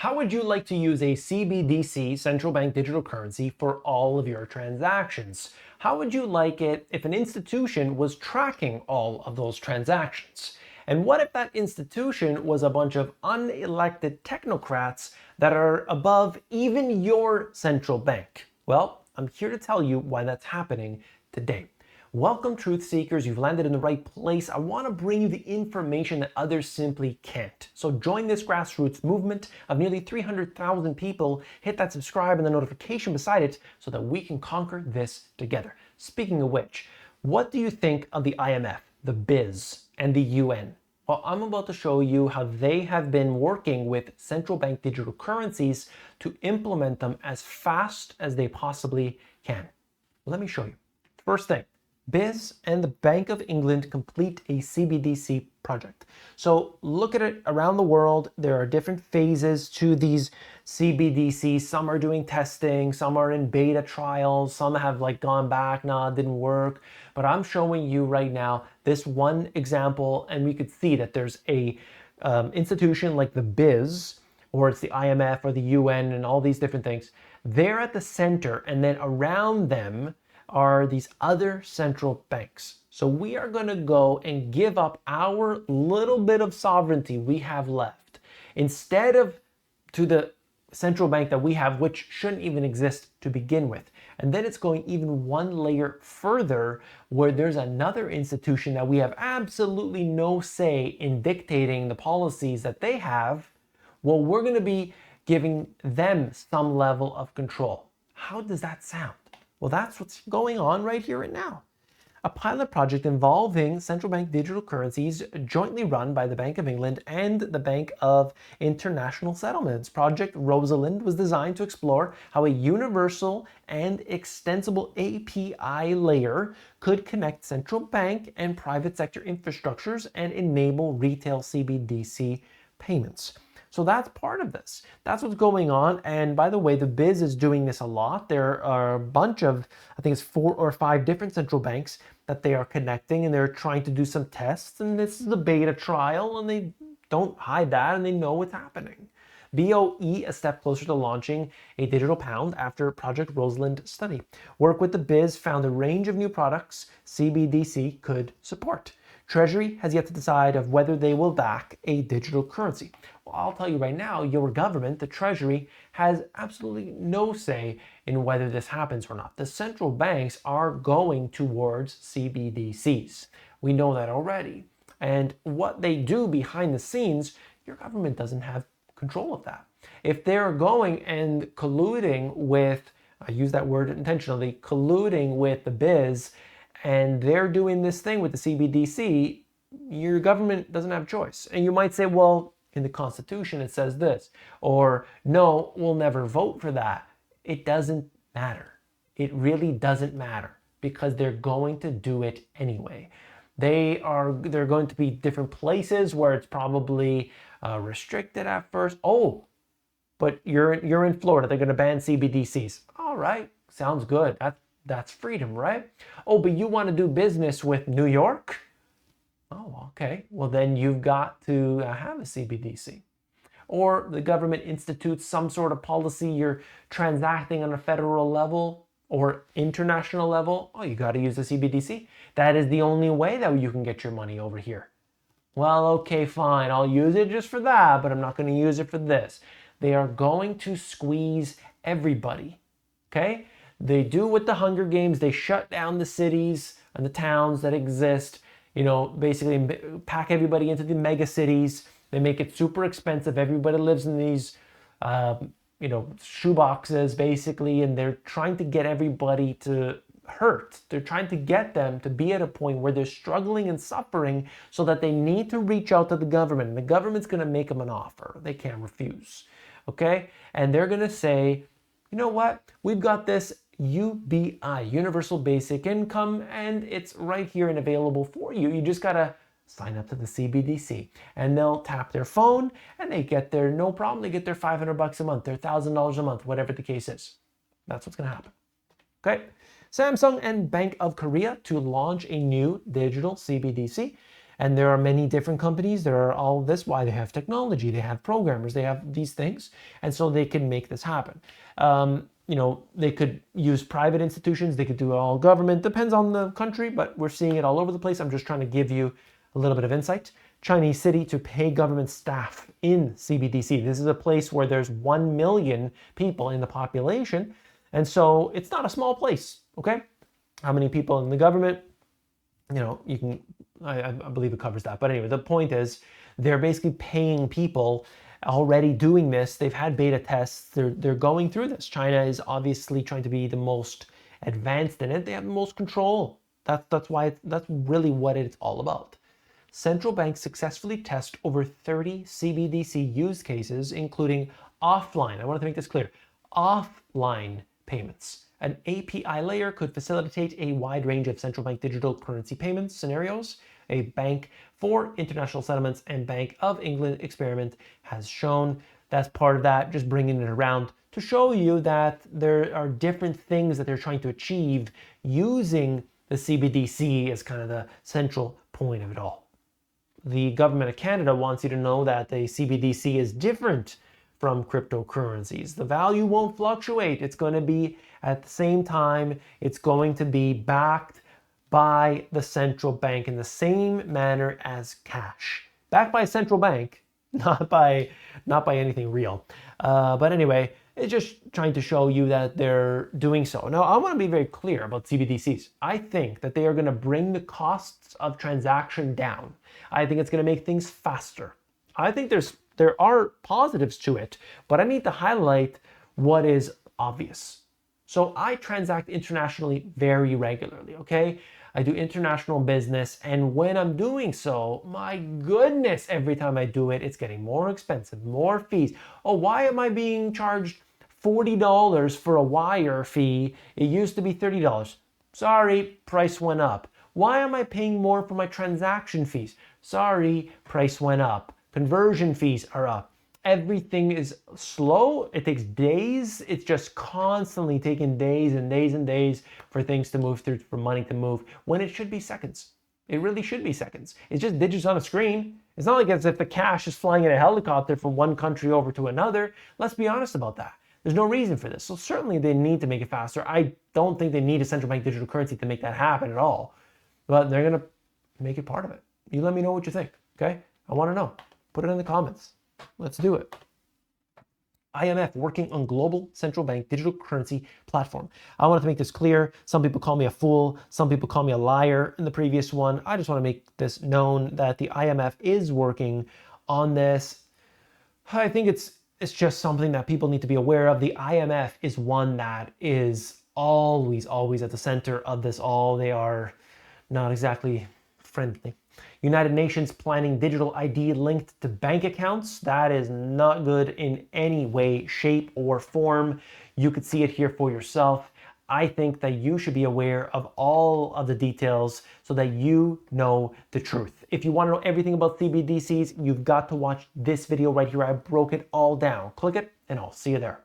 How would you like to use a CBDC, Central Bank Digital Currency, for all of your transactions? How would you like it if an institution was tracking all of those transactions? And what if that institution was a bunch of unelected technocrats that are above even your central bank? Well, I'm here to tell you why that's happening today. Welcome, truth seekers. You've landed in the right place. I want to bring you the information that others simply can't. So join this grassroots movement of nearly 300,000 people. Hit that subscribe and the notification beside it so that we can conquer this together. Speaking of which, what do you think of the IMF, the BIZ, and the UN? Well, I'm about to show you how they have been working with central bank digital currencies to implement them as fast as they possibly can. Let me show you. First thing, BIZ and the Bank of England complete a CBDC project. So look at it around the world. There are different phases to these CBDCs. Some are doing testing, some are in beta trials, some have gone back, nah, it didn't work. But I'm showing you right now this one example, and we could see that there's a institution like the BIZ, or it's the IMF or the UN and all these different things. They're at the center, and then around them are these other central banks. So we are going to go and give up our little bit of sovereignty we have left instead of to the central bank that we have, which shouldn't even exist to begin with. And then it's going even one layer further where there's another institution that we have absolutely no say in dictating the policies that they have. Well, we're going to be giving them some level of control. How does that sound? Well, that's what's going on right here and now. A pilot project involving central bank digital currencies jointly run by the Bank of England and the Bank of International Settlements. Project Rosalind was designed to explore how a universal and extensible API layer could connect central bank and private sector infrastructures and enable retail CBDC payments. So that's part of this. That's what's going on. And by the way, the BIZ is doing this a lot. There are a bunch of, I think it's 4 or 5 different central banks that they are connecting, and they're trying to do some tests. And this is a beta trial, and they don't hide that, and they know what's happening. BOE a step closer to launching a digital pound after Project Rosalind study. Work with the BIZ found a range of new products CBDC could support. Treasury has yet to decide of whether they will back a digital currency. Well, I'll tell you right now, your government, the Treasury, has absolutely no say in whether this happens or not. The central banks are going towards CBDCs. We know that already. And what they do behind the scenes, your government doesn't have control of that. If they're going and colluding with, I use that word intentionally, colluding with the BIZ, and they're doing this thing with the CBDC, your government doesn't have a choice. And you might say, well, in the Constitution it says this, or no, we'll never vote for that. It doesn't matter. It really doesn't matter, because they're going to do it anyway. They're going to be different places where it's probably restricted at first. Oh, but you're in Florida. They're going to ban CBDCs. All right, sounds good. That's freedom, right? Oh, but you want to do business with New York? Oh, okay. Well, then you've got to have a CBDC. Or the government institutes some sort of policy you're transacting on a federal level or international level. Oh, you got to use a CBDC. That is the only way that you can get your money over here. Well, okay, fine. I'll use it just for that, but I'm not going to use it for this. They are going to squeeze everybody, okay? They do with the Hunger Games. They shut down the cities and the towns that exist, basically pack everybody into the mega cities. They make it super expensive. Everybody lives in these, shoe boxes, basically, and they're trying to get everybody to hurt. They're trying to get them to be at a point where they're struggling and suffering so that they need to reach out to the government. And the government's going to make them an offer. They can't refuse, okay? And they're going to say, you know what? We've got this UBI, Universal Basic Income, and it's right here and available for you. You just got to sign up to the CBDC, and they'll tap their phone and they get their, no problem, they get their $500 a month, their $1,000 a month, whatever the case is. That's what's going to happen. Okay. Samsung and Bank of Korea to launch a new digital CBDC. And there are many different companies. There are all this. Why? They have technology, they have programmers, they have these things. And so they can make this happen. They could use private institutions, they could do all government, depends on the country, but we're seeing it all over the place. I'm just trying to give you a little bit of insight. Chinese city to pay government staff in CBDC. This is a place where there's 1 million people in the population. And so it's not a small place, okay? How many people in the government? I believe it covers that. But anyway, the point is they're basically paying people already doing this. They've had beta tests. They're going through this. China is obviously trying to be the most advanced in it. They have the most control. That's really what it's all about. Central banks successfully test over 30 CBDC use cases, including offline. I wanted to make this clear. Offline payments. An API layer could facilitate a wide range of central bank digital currency payments scenarios. A Bank for International Settlements and Bank of England experiment has shown that's part of that, just bringing it around to show you that there are different things that they're trying to achieve using the CBDC as kind of the central point of it all. The government of Canada wants you to know that the CBDC is different from cryptocurrencies. The value won't fluctuate. It's going to be at the same time, it's going to be backed by the central bank in the same manner as cash. Backed by a central bank, not by anything real. But anyway, it's just trying to show you that they're doing so. Now, I want to be very clear about CBDCs. I think that they are going to bring the costs of transaction down. I think it's going to make things faster. I think there are positives to it, but I need to highlight what is obvious. So I transact internationally very regularly, okay? I do international business, and when I'm doing so, my goodness, every time I do it, it's getting more expensive, more fees. Oh, why am I being charged $40 for a wire fee? It used to be $30. Sorry, price went up. Why am I paying more for my transaction fees? Sorry, price went up. Conversion fees are up. Everything is slow. It takes days. It's just constantly taking days and days and days for things to move through, for money to move, when it should be seconds. It really should be seconds. It's just digits on a screen. It's not like as if the cash is flying in a helicopter from one country over to another. Let's be honest about that. There's no reason for this. So certainly they need to make it faster. I don't think they need a central bank digital currency to make that happen at all. But they're going to make it part of it. You let me know what you think, okay? I want to know. Put it in the comments. Let's do it. IMF working on global central bank digital currency platform. I wanted to make this clear. Some people call me a fool. Some people call me a liar in the previous one. I just want to make this known that the IMF is working on this. I think it's just something that people need to be aware of. The IMF is one that is always at the center of this all. They are not exactly friendly. United Nations planning digital ID linked to bank accounts. That is not good in any way, shape, or form. You could see it here for yourself. I think that you should be aware of all of the details so that you know the truth. If you want to know everything about CBDCs, you've got to watch this video right here. I broke it all down. Click it and I'll see you there.